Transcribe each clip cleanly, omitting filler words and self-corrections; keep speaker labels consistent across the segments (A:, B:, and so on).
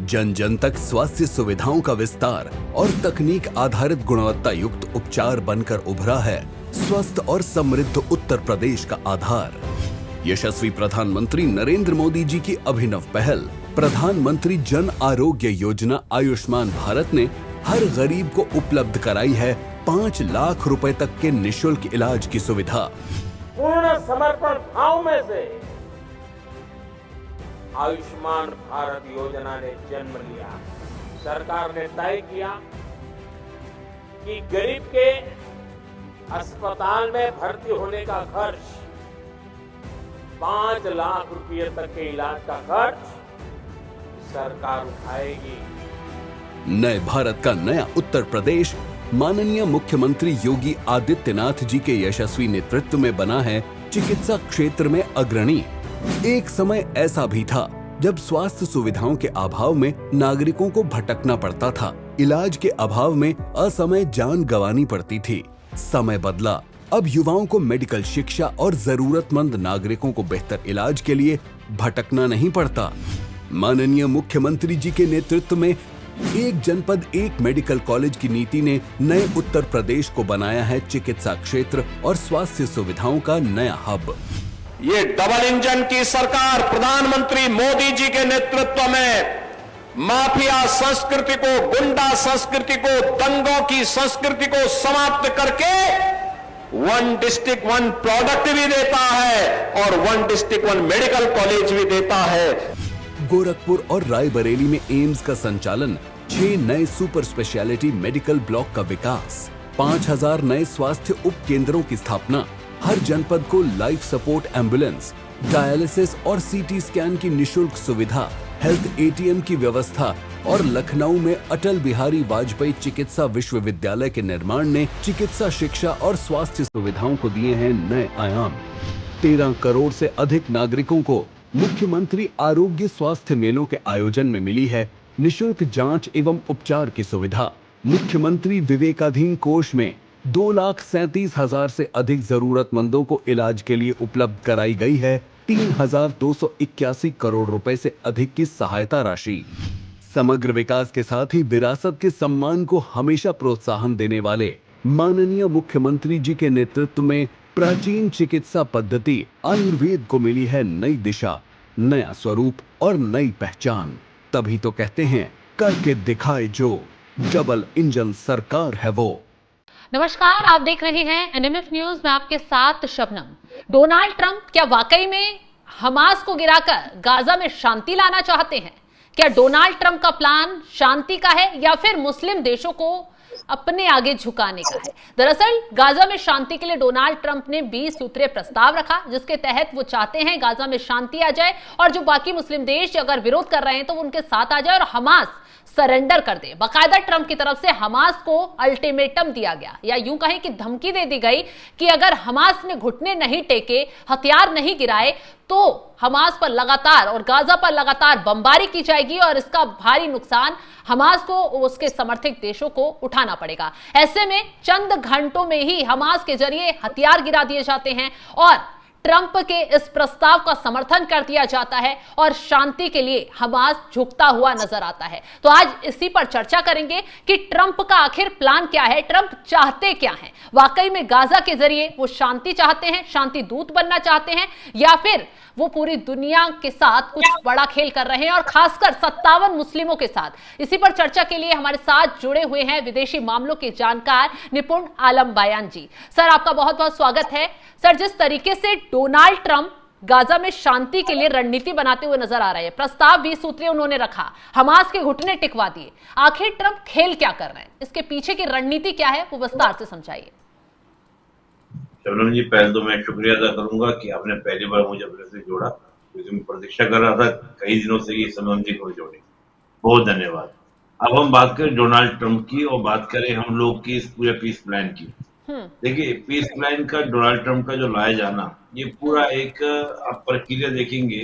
A: जन जन तक स्वास्थ्य सुविधाओं का विस्तार और तकनीक आधारित गुणवत्ता युक्त उपचार बनकर उभरा है स्वस्थ और समृद्ध उत्तर प्रदेश का आधार। यशस्वी प्रधानमंत्री नरेंद्र मोदी जी की अभिनव पहल प्रधानमंत्री जन आरोग्य योजना आयुष्मान भारत ने हर गरीब को उपलब्ध कराई है 5 लाख रुपए तक के निशुल्क इलाज की सुविधा।
B: पूर्ण समर्पण भाव में से आयुष्मान भारत योजना ने जन्म लिया। सरकार ने तय किया कि गरीब के अस्पताल में भर्ती होने का खर्च 5 लाख रुपए तक के इलाज का खर्च सरकार उठाएगी।
A: नए भारत का नया उत्तर प्रदेश माननीय मुख्यमंत्री योगी आदित्यनाथ जी के यशस्वी नेतृत्व में बना है चिकित्सा क्षेत्र में अग्रणी। एक समय ऐसा भी था जब स्वास्थ्य सुविधाओं के अभाव में नागरिकों को भटकना पड़ता था, इलाज के अभाव में असमय जान गंवानी पड़ती थी। समय बदला, अब युवाओं को मेडिकल शिक्षा और जरूरतमंद नागरिकों को बेहतर इलाज के लिए भटकना नहीं पड़ता। माननीय मुख्यमंत्री जी के नेतृत्व में एक जनपद एक मेडिकल कॉलेज की नीति ने नए उत्तर प्रदेश को बनाया है चिकित्सा क्षेत्र और स्वास्थ्य सुविधाओं का नया हब।
C: ये डबल इंजन की सरकार प्रधानमंत्री मोदी जी के नेतृत्व में माफिया संस्कृति को, गुंडा संस्कृति को, दंगों की संस्कृति को समाप्त करके 1 डिस्ट्रिक्ट 1 प्रोडक्ट भी देता है और 1 डिस्ट्रिक्ट 1 मेडिकल कॉलेज भी देता है।
A: गोरखपुर और रायबरेली में एम्स का संचालन, 6 नए सुपर स्पेशलिटी मेडिकल ब्लॉक का विकास, 5000 नए स्वास्थ्य उप केंद्रों की स्थापना, हर जनपद को लाइफ सपोर्ट एम्बुलेंस, डायलिसिस और सीटी स्कैन की निशुल्क सुविधा, हेल्थ एटीएम की व्यवस्था और लखनऊ में अटल बिहारी वाजपेयी चिकित्सा विश्वविद्यालय के निर्माण ने चिकित्सा शिक्षा और स्वास्थ्य सुविधाओं को दिए हैं नए आयाम। 13 करोड़ से अधिक नागरिकों को मुख्यमंत्री आरोग्य स्वास्थ्य मेलों के आयोजन में मिली है निशुल्क जांच एवं उपचार की सुविधा। मुख्यमंत्री विवेकाधीन कोष में 2,37,000 से अधिक जरूरतमंदों को इलाज के लिए उपलब्ध कराई गई है 3,281 करोड़ रुपए से अधिक की सहायता राशि। समग्र विकास के साथ ही विरासत के सम्मान को हमेशा प्रोत्साहन देने वाले माननीय मुख्यमंत्री जी के नेतृत्व में प्राचीन चिकित्सा पद्धति आयुर्वेद को मिली है नई दिशा, नया स्वरूप और नई पहचान। तभी तो कहते हैं करके दिखाए जो, डबल इंजन सरकार है वो।
D: नमस्कार, आप देख रहे हैं एनएमएफ न्यूज में आपके साथ शबनम। डोनाल्ड ट्रंप क्या वाकई में हमास को गिराकर गाजा में शांति लाना चाहते हैं? क्या डोनाल्ड ट्रंप का प्लान शांति का है या फिर मुस्लिम देशों को अपने आगे झुकाने का है? दरअसल गाजा में शांति के लिए डोनाल्ड ट्रंप ने 20 सूत्रीय प्रस्ताव रखा, जिसके तहत वो चाहते हैं गाजा में शांति आ जाए और जो बाकी मुस्लिम देश अगर विरोध कर रहे हैं तो वो उनके साथ आ जाए और हमास सरेंडर कर दे। बाकायदा ट्रंप की तरफ से हमास को अल्टीमेटम दिया गया या यूं कहें कि धमकी दे दी गई कि अगर हमास ने घुटने नहीं टेके, हथियार नहीं गिराए तो हमास पर लगातार और गाजा पर लगातार बमबारी की जाएगी और इसका भारी नुकसान हमास को उसके समर्थक देशों को उठाना पड़ेगा। ऐसे में चंद घंटों में ही हमास के जरिए हथियार गिरा दिए जाते हैं और ट्रंप के इस प्रस्ताव का समर्थन कर दिया जाता है और शांति के लिए हमास झुकता हुआ नजर आता है। तो आज इसी पर चर्चा करेंगे कि ट्रंप का आखिर प्लान क्या है, ट्रंप चाहते क्या हैं? वाकई में गाजा के जरिए वो शांति चाहते हैं, शांति दूत बनना चाहते हैं, या फिर वो पूरी दुनिया के साथ कुछ बड़ा खेल कर रहे हैं और खासकर 57 मुस्लिमों के साथ? इसी पर चर्चा के लिए हमारे साथ जुड़े हुए हैं विदेशी मामलों के जानकार निपुण आलम बयान जी। सर, आपका बहुत बहुत स्वागत है। सर, जिस तरीके से डोनाल्ड ट्रंप गाजा में शांति के लिए रणनीति बनाते हुए नजर आ रहे हैं, प्रस्ताव 20 सूत्रीय उन्होंने रखा, हमास के घुटने टिकवा दिए, आखिर ट्रंप खेल क्या कर रहे हैं? इसके पीछे की रणनीति क्या है, वो विस्तार से समझाइए।
E: शबनम जी, पहले तो मैं शुक्रिया अदा करूंगा कि आपने पहली बार मुझे अपने से जोड़ा, क्योंकि मैं प्रतीक्षा कर रहा था कई दिनों से कि शबनम जी को जोड़े। बहुत धन्यवाद। अब हम बात करें डोनाल्ड ट्रंप की और बात करें हम लोग की इस पूरे पीस प्लान की। देखिए, पीस प्लान का डोनाल्ड ट्रंप का जो लाया जाना, ये पूरा एक आप प्रक्रिया देखेंगे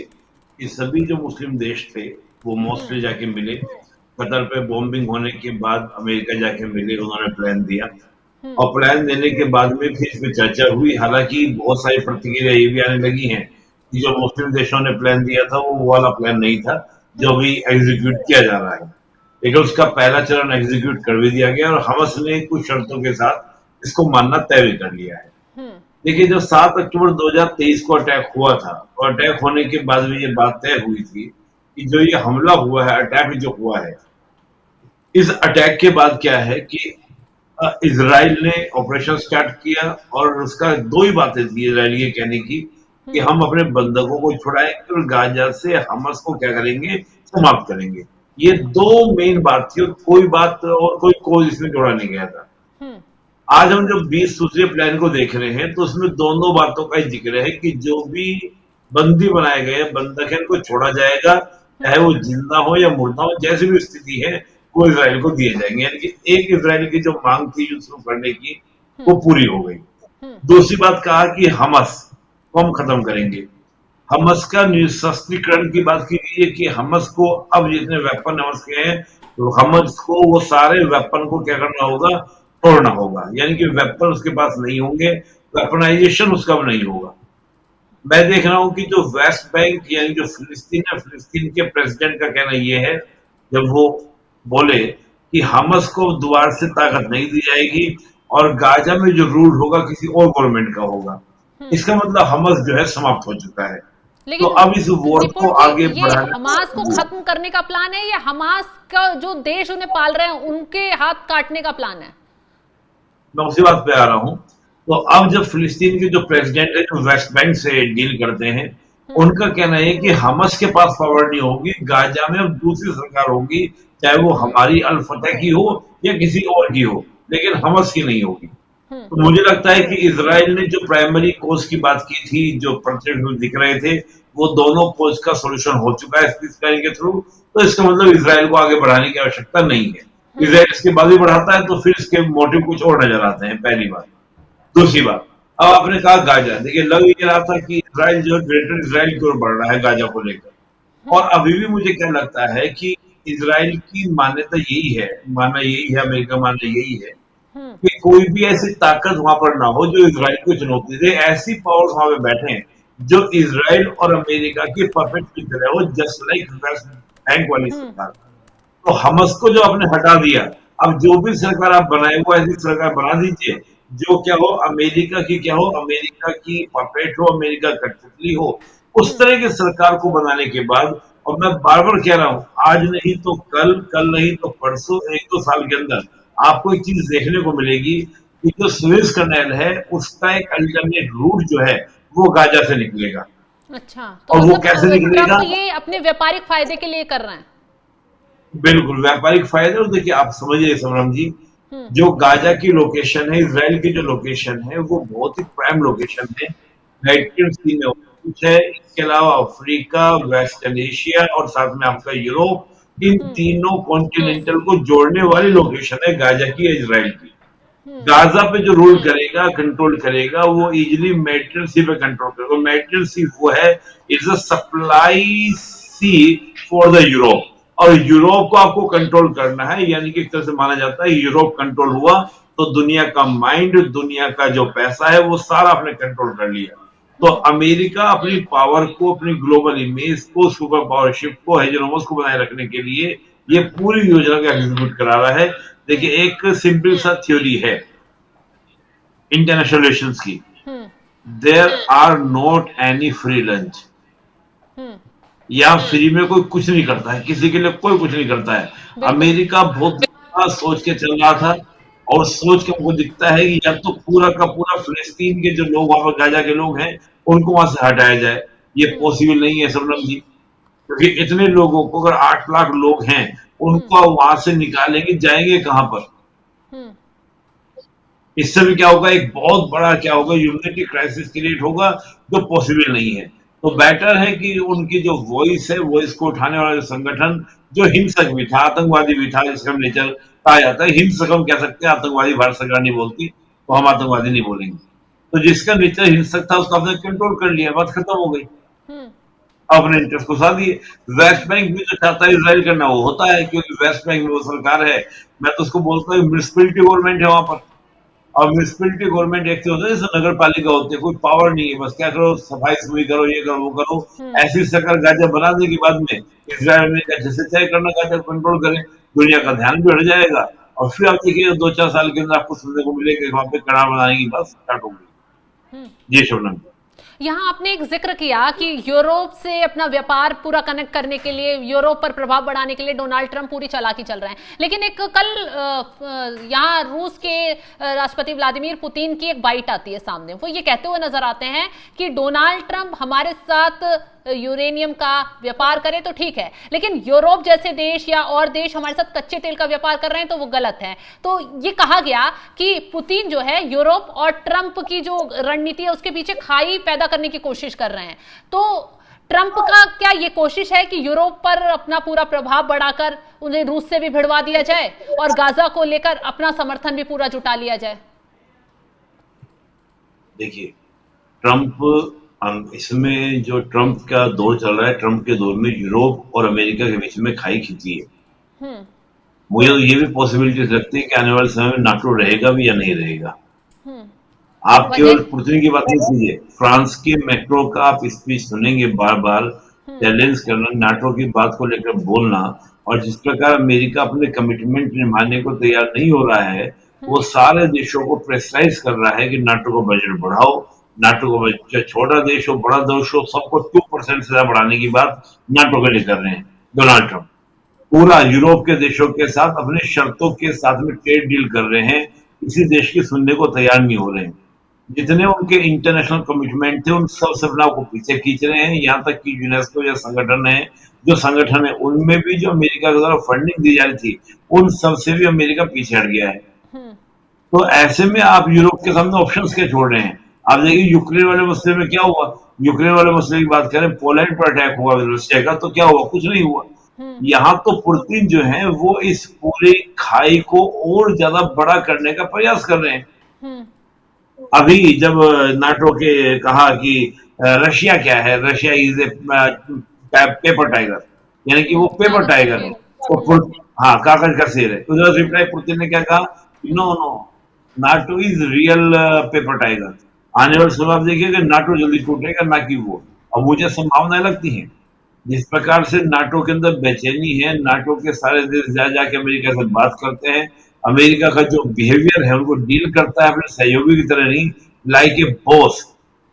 E: कि सभी जो मुस्लिम देश थे वो मोस्टली जाके मिले। कतर पे बॉम्बिंग होने के बाद अमेरिका जाके मिले, उन्होंने प्लान दिया और प्लान देने के बाद में फिर इस पे चर्चा हुई। हालांकि बहुत सारी प्रतिक्रिया ये भी आने लगी हैं कि जो मुस्लिम देशों ने प्लान दिया था वो वाला प्लान नहीं था, जो भी एग्जीक्यूट किया जा रहा है, लेकिन उसका पहला चरण एग्जीक्यूट कर भी दिया गया और हमास ने कुछ शर्तों के साथ इसको मानना तय भी कर लिया है। देखिए, जब 7 अक्टूबर 2023 को अटैक हुआ था और अटैक होने के बाद भी ये बात तय हुई थी कि जो ये हमला हुआ है, अटैक जो हुआ है, इस अटैक के बाद क्या है कि इजराइल ने ऑपरेशन स्टार्ट किया और उसका दो ही बातें थी इजराइल के कहने की कि हम अपने बंधकों को छुड़ाएंगे और गाजा से हमास को क्या करेंगे, समाप्त करेंगे। ये दो मेन बात थी और कोई बात और कोई कोई इसमें जोड़ा नहीं गया था। आज हम जब 20 सूत्रीय प्लान को देख रहे हैं तो उसमें दोनों बातों का ही जिक्र है कि जो भी बंदी बनाए गए बंधक है उनको छोड़ा जाएगा, चाहे वो जिंदा हो या मुर्दा हो, जैसी भी स्थिति है वो इजराइल को दिए जाएंगे। यानी कि एक इजराइल की जो मांग थी युद्ध शुरू करने की वो पूरी हो गई। दूसरी बात कहा कि हमास को हम खत्म करेंगे। हमास का निशस्त्रीकरण की बात की गई है कि हमास को अब जितने वेपन हमास के हैं तो हमास को वो सारे वेपन को क्या करना होगा, तोड़ना होगा। यानी कि वेपन उसके पास नहीं होंगे, वेपनाइजेशन उसका भी नहीं होगा। मैं देख रहा हूं कि जो वेस्ट बैंक यानी जो फिलिस्तीन है, फिलिस्तीन के प्रेसिडेंट का कहना यह है जब वो बोले कि हमास को दोबारा से ताकत नहीं दी जाएगी और गाजा में जो रूल होगा किसी और गवर्नमेंट का होगा। इसका मतलब हमास जो है समाप्त हो चुका है।
D: लेकिन
E: तो अब इस वॉर को आगे बढ़ाना,
D: हमास को खत्म करने का प्लान है या हमास का जो देश उन्हें पाल रहे हैं उनके हाथ काटने का प्लान है?
E: मैं उसी बात पे आ रहा हूं। तो अब जब फिलिस्तीन के जो प्रेसिडेंट है जो वेस्ट बैंक से डील करते हैं, उनका कहना है कि हमास के पास पावर नहीं होगी, गाजा में अब दूसरी सरकार होगी, चाहे वो हमारी अल फतह की हो या किसी और की हो, लेकिन हमास की नहीं होगी। तो मुझे लगता है कि इजराइल ने जो प्राइमरी कोज की बात की थी, जो प्रत्यक्ष दिख रहे थे, वो दोनों कोज का सोल्यूशन हो चुका है इस के थ्रू। तो इसका मतलब इजराइल को आगे बढ़ाने की आवश्यकता नहीं है। इजराइल इसके बाद भी बढ़ाता है तो फिर इसके मोटिव कुछ और नजर आते हैं, पहली बात। दूसरी बात, अब आपने कहा गाजा, देखिए लग ये रहा था कि इजराइल जो ग्रेटर इजराइल की ओर बढ़ रहा है गाजा को लेकर, और अभी भी मुझे क्या लगता है कि इजराइल की मान्यता यही है, मानना यही है, अमेरिका मानना यही है कि कोई भी ऐसी ताकत वहां पर ना हो जो इजराइल को चुनौती दे। ऐसी पावर्स वहां पे बैठे हैं जो इजराइल और अमेरिका की परफेक्ट की तरह हो, जस्ट लाइक वेस्ट बैंक वाली सरकार। तो हमास को जो आपने हटा दिया, अब जो भी सरकार आप बनाए वो ऐसी सरकार बना दीजिए जो क्या हो, अमेरिका की क्या हो, अमेरिका की परफेक्ट हो, अमेरिका का कठपुतली हो। उस तरह की सरकार को बनाने के बाद, और मैं बार बार कह रहा हूं, आज नहीं तो कल, कल नहीं तो परसों, 1-2 साल के अंदर आपको एक चीज देखने को मिलेगी कि जो स्वेज कनाल है उसका एक अल्टरनेट रूट जो है वो गाजा से निकलेगा।
D: अच्छा, तो
E: और वो
D: मतलब
E: कैसे निकलेगा?
D: ट्रंप ये अपने व्यापारिक फायदे के लिए कर रहे हैं?
E: बिल्कुल व्यापारिक फायदे। और देखिए आप समझिए समरम जी, जो गाजा की लोकेशन है, इजराइल की जो लोकेशन है, वो बहुत ही प्राइम लोकेशन है। मेडिटेरियन सी में कुछ है, इसके अलावा अफ्रीका, वेस्टर्न एशिया और साथ में आपका यूरोप, इन तीनों कॉन्टिनेंटल को जोड़ने वाली लोकेशन है गाजा की, इजराइल की। गाजा पे जो रूल करेगा, कंट्रोल करेगा, वो इजिली मेडिटेरियन सी पे कंट्रोल करेगा। मेडिटेरियन सी वो है, it's a supply sea for the Europe, और यूरोप को आपको कंट्रोल करना है। यानी कि एक तरह से माना जाता है यूरोप कंट्रोल हुआ तो दुनिया का माइंड, दुनिया का जो पैसा है वो सारा आपने कंट्रोल कर लिया। तो अमेरिका अपनी पावर को, अपनी ग्लोबल इमेज को, सुपर पावरशिप को, हेजेमोनी को बनाए रखने के लिए ये पूरी योजना का एग्जीक्यूट करा रहा है। देखिए एक सिंपल सा थ्योरी है इंटरनेशनल रिलेशंस की, there are not any free lunch. या फ्री में कोई कुछ नहीं करता है, किसी के लिए कोई कुछ नहीं करता है। अमेरिका बहुत सोच के चल रहा था और सोच के हमको दिखता है कि या तो पूरा का पूरा फिलिस्तीन के जो लोग वहां पर गाजा के लोग हैं उनको वहां से हटाया जाए। ये पॉसिबल नहीं है सरनम जी, क्योंकि इतने लोगों को, अगर 8 लाख लोग हैं उनको वहां से निकालेंगे, जाएंगे कहां पर? इससे भी क्या होगा, एक बहुत बड़ा क्या होगा, ह्यूमैनिटी क्राइसिस क्रिएट होगा जो पॉसिबल नहीं है। तो बेटर है कि उनकी जो वॉइस है, वॉइस को उठाने वाला जो संगठन, जो हिंसक भी था, आतंकवादी भी था, जिसका नेचर कहा जाता है, हिंसक हम कह सकते हैं, आतंकवादी भारत सरकार नहीं बोलती तो हम आतंकवादी नहीं बोलेंगे। तो जिसका नेचर हिंसक था उसको आपने कंट्रोल कर लिया, बात खत्म हो गई, अपने इंटरेस्ट को साथ दिए। वेस्ट बैंक में जो चाहता है इसराइल करना वो होता है, क्योंकि वेस्ट बैंक में वो सरकार है, मैं तो उसको बोलता हूँ म्युनिसिपैलिटी गवर्नमेंट है वहां पर। और म्यूनिसिपैलिटी गवर्नमेंट एक होता है जैसे नगर पालिका होते हैं, कोई पावर नहीं है, बस क्या करो सफाई सुफाई करो, ये करो वो करो। ऐसी सरकार गाजा बना देगी बाद में इजराइल में जैसे तय करना गाजा कंट्रोल करे, दुनिया का ध्यान भी हट जाएगा और फिर आप देखिए 2-4 साल के अंदर आपको सुनने को मिलेगा वहां पे कड़ा बनाने की बात स्टार्ट होगी। जी शबनम,
D: यहाँ आपने एक जिक्र किया कि यूरोप से अपना व्यापार पूरा कनेक्ट करने के लिए, यूरोप पर प्रभाव बढ़ाने के लिए डोनाल्ड ट्रंप पूरी चालाकी चल रहे हैं, लेकिन एक कल यहाँ रूस के राष्ट्रपति व्लादिमीर पुतिन की एक बाइट आती है सामने। वो ये कहते हुए नजर आते हैं कि डोनाल्ड ट्रंप हमारे साथ यूरेनियम का व्यापार करे तो ठीक है, लेकिन यूरोप जैसे देश या और देश हमारे साथ कच्चे तेल का व्यापार कर रहे हैं तो वो गलत है। तो ये कहा गया कि पुतिन जो है यूरोप और ट्रंप की जो रणनीति है उसके पीछे खाई पैदा करने की कोशिश कर रहे हैं। तो ट्रंप का क्या ये कोशिश है कि यूरोप पर अपना पूरा प्रभाव बढ़ाकर उन्हें रूस से भी भिड़वा दिया जाए और गाजा को लेकर अपना समर्थन भी पूरा जुटा लिया जाए?
E: देखिए ट्रंप, इसमें जो ट्रंप का दौर चल रहा है, ट्रंप के दौर में यूरोप और अमेरिका के बीच में खाई खींची है। मुझे तो ये भी पॉसिबिलिटीज लगती है कि आने वाले समय में नाटो रहेगा भी या नहीं रहेगा। आप केवल पुतिन की बात नहीं कीजिए, फ्रांस के मैक्रो का आप स्पीच सुनेंगे बार बार चैलेंज करना, नाटो की बात को लेकर बोलना, और जिस प्रकार अमेरिका अपने कमिटमेंट निभाने को तैयार नहीं हो रहा है, वो सारे देशों को प्रेशराइज कर रहा है कि नाटो को बजट बढ़ाओ, नाटो को छोटा देश हो बड़ा देश हो सबको 2% से ज्यादा बढ़ाने की बात नाटो के लिए कर रहे हैं डोनाल्ड ट्रंप। पूरा यूरोप के देशों के साथ अपने शर्तों के साथ में ट्रेड डील कर रहे हैं, किसी देश की सुनने को तैयार नहीं हो रहे हैं। जितने उनके इंटरनेशनल कमिटमेंट थे उन सब सपना को पीछे खींच रहे हैं। यहाँ तक कि यूनेस्को या संगठन है, जो संगठन है उनमें भी जो अमेरिका के द्वारा फंडिंग दी जा रही थी उन सब से भी अमेरिका पीछे हट गया है। तो ऐसे में आप यूरोप के सामने ऑप्शंस क्या छोड़ रहे हैं? आप देखिए यूक्रेन वाले मसले में क्या हुआ, यूक्रेन वाले मसले की बात करें, पोलैंड पर अटैक हुआ रशिया का, तो क्या हुआ? कुछ नहीं हुआ। यहाँ तो पुतिन जो है वो इस पूरी खाई को और ज्यादा बड़ा करने का प्रयास कर रहे हैं। अभी जब नाटो के कहा कि रशिया क्या है, Russia is a paper tiger, यानी कि वो पेपर टाइगर है, वो हाँ कागज का शेर है। उधर रिप्लाई पुतिन ने क्या कहा, no no NATO is real paper tiger. आने वाले समय आप देखिएगा नाटो जल्दी टूटेगा ना कि वो। और मुझे संभावनाएं लगती हैं जिस प्रकार से नाटो के अंदर बेचैनी है, नाटो के सारे देश जा जाके अमेरिका से बात करते हैं, अमेरिका का जो बिहेवियर है उनको डील करता है अपने सहयोगी की तरह नहीं, लाइक ए बॉस।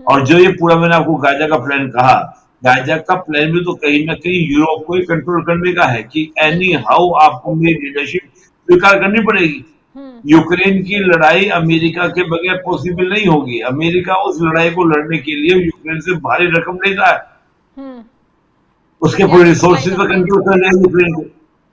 E: और जो ये पूरा मैंने आपको गाजा का प्लान कहा, गाजा का प्लान भी तो कहीं ना कहीं यूरोप को ही कंट्रोल करने का है कि एनी हाउ आपको मेरी लीडरशिप स्वीकार करनी पड़ेगी। यूक्रेन की लड़ाई अमेरिका के बगैर पॉसिबल नहीं होगी। अमेरिका उस लड़ाई को लड़ने के लिए यूक्रेन से भारी रकम ले रहा है, उसके पूरे रिसोर्सेज पर कंट्रोल कर लिया यूक्रेन को,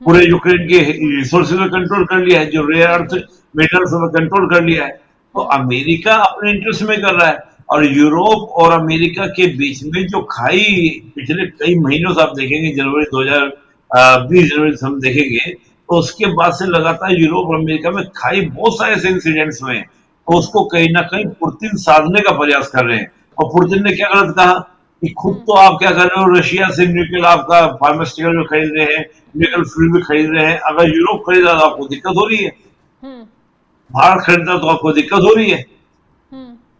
E: पूरे यूक्रेन के रिसोर्सेज पर कंट्रोल कर लिया है, जो रेयर अर्थ मेटल्स पर कंट्रोल कर लिया है। तो अमेरिका अपने इंटरेस्ट में कर रहा है और यूरोप और अमेरिका के बीच में जो खाई पिछले कई महीनों से आप देखेंगे, जनवरी 2020 जनवरी से हम देखेंगे, तो उसके बाद से लगातार यूरोप और अमेरिका में खाई बहुत सारे ऐसे इंसिडेंट्स में, तो उसको कहीं ना कहीं पुतिन साधने का प्रयास कर रहे हैं। और पुतिन ने क्या गलत कहा कि खुद तो आप क्या कर रहे हो, रशिया से न्यूक्लियर आपका फार्मास्यूटिकल में खरीद रहे हैं, न्यूक्लियर फ्यूल भी खरीद रहे हैं, अगर यूरोप खरीदा तो आपको दिक्कत हो रही है, भारत खरीदा तो आपको दिक्कत हो रही है।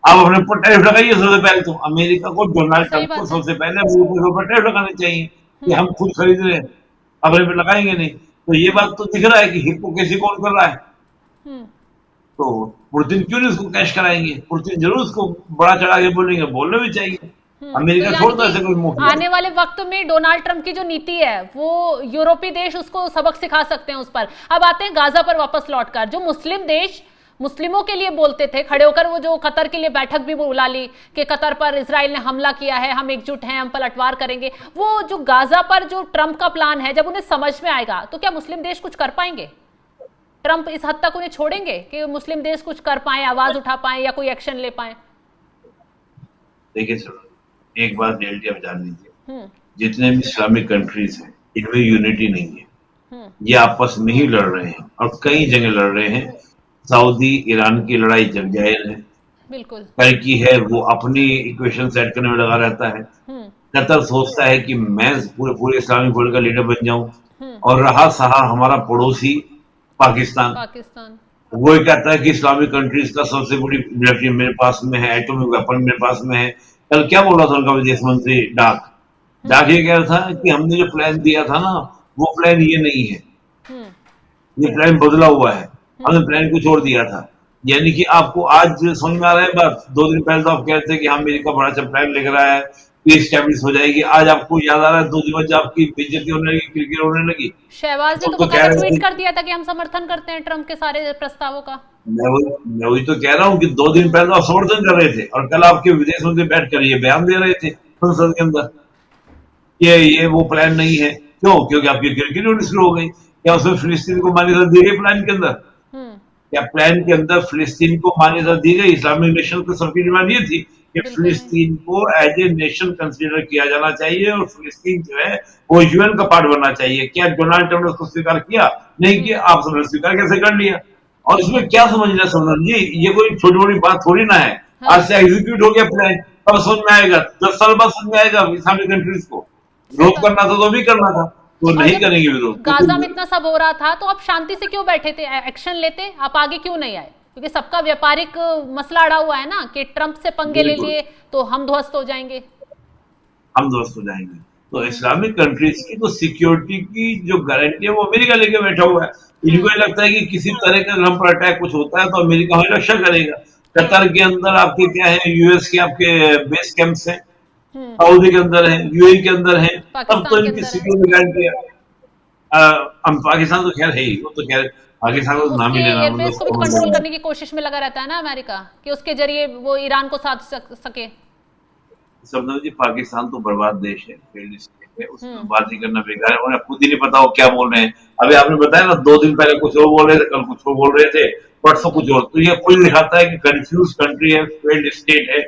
E: आप अपने ऊपर टैरिफ लगाइए सबसे पहले, तो अमेरिका को डोनाल्ड ट्रंप को सबसे पहले ऊपर टैरिफ लगाने चाहिए कि हम खुद खरीद रहे हैं, अपने पे लगाएंगे नहीं। तो ये बात तो दिख रहा है कि हिपोक्रेसी कौन कर रहा है। तो पुतिन क्यों नहीं उसको कैश कराएंगे? पुतिन जरूर उसको बड़ा चढ़ा के बोलेंगे, बोलना भी चाहिए। अमेरिका छोड़ता है कोई
D: आने वाले वक्त में डोनाल्ड ट्रंप की जो नीति है वो यूरोपीय देश उसको सबक सिखा सकते हैं उस पर। अब आते हैं गाजा पर वापस लौटकर, जो मुस्लिम देश मुस्लिमों के लिए बोलते थे खड़े होकर, वो जो कतर के लिए बैठक भी बुला ली कि कतर पर इजराइल ने हमला किया है, हम एकजुट हैं, हम पलटवार करेंगे, वो जो गाजा पर जो ट्रंप का प्लान है, जब उन्हें समझ में आएगा तो क्या मुस्लिम देश कुछ कर पाएंगे? ट्रंप इस हद तक उन्हें छोड़ेंगे कि मुस्लिम देश कुछ कर पाए, आवाज उठा पाए या कोई एक्शन ले पाए?
E: देखिए सर, एक बात रियलिटी आप जान लीजिए, जितने भी इस्लामिक कंट्रीज हैं इनमें यूनिटी नहीं है, ये आपस में ही लड़ रहे हैं और कई जगह लड़ रहे हैं। सऊदी ईरान की लड़ाई जग जाहिर है, बिल्कुल टर्की है वो अपनी इक्वेशन सेट करने में लगा रहता है, कतर सोचता है कि मैं पूरे इस्लामिक वर्ल्ड का लीडर बन जाऊं, और रहा सहा हमारा पड़ोसी पाकिस्तान वो ये कहता है कि इस्लामिक कंट्रीज का सबसे बड़ी मिलिट्री मेरे पास में है, एटॉमिक वेपन मेरे पास में है। कल क्या बोला था उनका विदेश मंत्री डाक ये कह रहा था कि हमने जो प्लान दिया था ना, वो प्लान ये नहीं है, ये प्लान बदला हुआ है, हमने प्लान को छोड़ दिया था। यानी कि आपको आज समझ में आ रहा है बात। 2 दिन पहले तो आप कह रहे थे कि हाँ अमेरिका बड़ा अच्छा प्लान लेकर आया है, पीस स्टैब्लिश हो जाएगी। आज आपको याद आ रहा है 2 दिन बाद आपकी बेइज्जती होने लगी, किरकिर होने लगी।
D: शहबाज ने तो बकायदा ट्वीट कर दिया था कि हम समर्थन करते हैं ट्रंप के सारे प्रस्तावों का।
E: मैं वही तो कह रहा हूँ कि 2 दिन पहले तो आप समर्थन कर रहे थे और कल आपके विदेश मंत्री बैठ कर ये बयान दे रहे थे संसद के अंदर, ये वो प्लान नहीं है। क्यों? क्योंकि आपकी किरकिरी होनी शुरू हो गई। क्या उसमें फिलिस्तीन को मान्यता दी गई प्लान के अंदर? क्या प्लान के अंदर फिलिस्तीन को मान्यता दी गई? इस्लामिक नेशन को सबकी डिमांड ये थी कि फिलिस्तीन को एज ए नेशन कंसीडर किया जाना चाहिए और फिलिस्तीन जो है वो यूएन का पार्ट बनना चाहिए। क्या डोनाल्ड ट्रंप ने उसको स्वीकार किया? नहीं किया। आप सबने स्वीकार कैसे कर लिया? और इसमें क्या समझना समझ जी, ये कोई छोटी बड़ी बात थोड़ी ना है। आज से एग्जीक्यूट हो गया प्लान, कब समझ में आएगा? 10 साल बाद समझ में आएगा इस्लामिक कंट्रीज को। विरोध करना था तो भी करना था, तो नहीं करेंगे विरोध।
D: गाजा में इतना सब हो रहा था तो आप शांति से क्यों बैठे थे? एक्शन लेते, आप आगे क्यों नहीं आए? क्योंकि सबका व्यापारिक मसला अड़ा हुआ है ना कि ट्रंप से पंगे ले लिए तो हम ध्वस्त हो जाएंगे।
E: तो इस्लामिक कंट्रीज की तो सिक्योरिटी की जो गारंटी है वो अमेरिका लेके बैठा हुआ है। इनको लगता है कि किसी तरह का हम पर अटैक कुछ होता है तो अमेरिका हमारी रक्षा करेगा। कतर के अंदर आपके क्या है, यूएस के आपके बेस कैंप्स हैं, सऊदी के अंदर है, यूएई के अंदर है, तब तो इनकी सिक्योरिटी गारंटी है। पाकिस्तान तो खैर है ही, वो तो खैर पाकिस्तान को नाम ही लेना
D: एयरबेस को भी कंट्रोल करने की कोशिश में लगा रहता है ना अमेरिका, कि उसके जरिए वो ईरान को साथ सके।
E: समझो जी, पाकिस्तान तो बर्बाद देश है, फेल्ड स्टेट है, उसमें बात ही करना बेकार है। उन्हें खुद ही नहीं पता वो क्या बोल रहे हैं। अभी आपने बताया ना 2 दिन पहले कुछ और बोल रहे थे, कल कुछ और बोल रहे थे, परसों कुछ और। तो ये कुल दिखाता है कि कंफ्यूज कंट्री है, फेल्ड स्टेट है,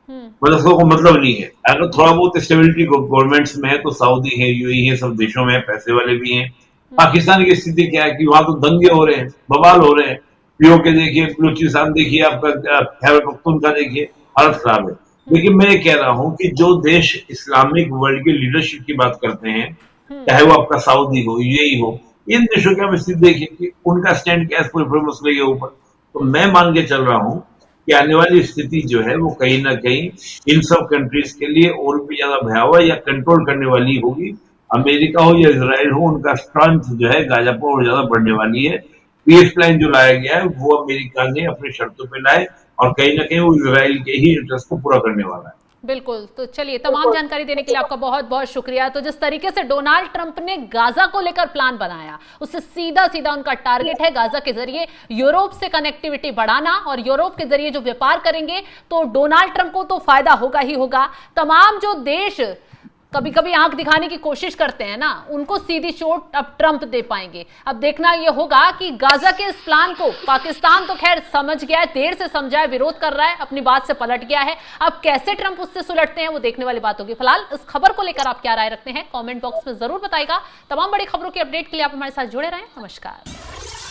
E: मतलब उसको कोई मतलब नहीं है। अगर थोड़ा बहुत स्टेबिलिटी गवर्नमेंट्स में है तो सऊदी है, यूएई है, सब देशों में पैसे वाले भी हैं। पाकिस्तान की स्थिति क्या है कि वहां तो दंगे हो रहे हैं, बवाल हो रहे हैं। पीओके देखिए, बलूचिस्तान देखिए, आपका खैबर पख्तूनख्वा देखिए, हालत खराब है। लेकिन मैं ये कह रहा हूं कि जो देश इस्लामिक वर्ल्ड की लीडरशिप की बात करते हैं, चाहे वो आपका सऊदी हो, यूएई हो, इन देशों की आप स्थिति देखिए कि उनका स्टैंड क्या है पूरे मसले के ऊपर। तो मैं मान के चल रहा हूं कि आने वाली स्थिति जो है वो कहीं ना कहीं इन सब कंट्रीज के लिए और भी ज्यादा भयावह या कंट्रोल करने वाली होगी। अमेरिका हो या इजराइल हो, उनका स्ट्रेंथ जो है गाजा पर और ज्यादा बढ़ने वाली है। पीस प्लान जो लाया गया है वो अमेरिका ने अपनी शर्तों पे लाए और कहीं ना कहीं वो इजराइल के ही इंटरेस्ट को पूरा करने वाला है।
D: बिल्कुल। तो चलिए, तमाम जानकारी देने के लिए आपका बहुत बहुत शुक्रिया। तो जिस तरीके से डोनाल्ड ट्रंप ने गाजा को लेकर प्लान बनाया, उससे सीधा सीधा उनका टारगेट है गाजा के जरिए यूरोप से कनेक्टिविटी बढ़ाना, और यूरोप के जरिए जो व्यापार करेंगे तो डोनाल्ड ट्रंप को तो फायदा होगा ही होगा। तमाम जो देश कभी कभी आंख दिखाने की कोशिश करते हैं ना, उनको सीधी चोट अब ट्रंप दे पाएंगे। अब देखना यह होगा कि गाजा के इस प्लान को पाकिस्तान तो खैर समझ गया है, देर से समझा है, विरोध कर रहा है, अपनी बात से पलट गया है। अब कैसे ट्रंप उससे सुलटते हैं वो देखने वाली बात होगी। फिलहाल इस खबर को लेकर आप क्या राय रखते हैं कमेंट बॉक्स में जरूर बताइएगा। तमाम बड़ी खबरों की अपडेट के लिए आप हमारे साथ जुड़े रहें। नमस्कार।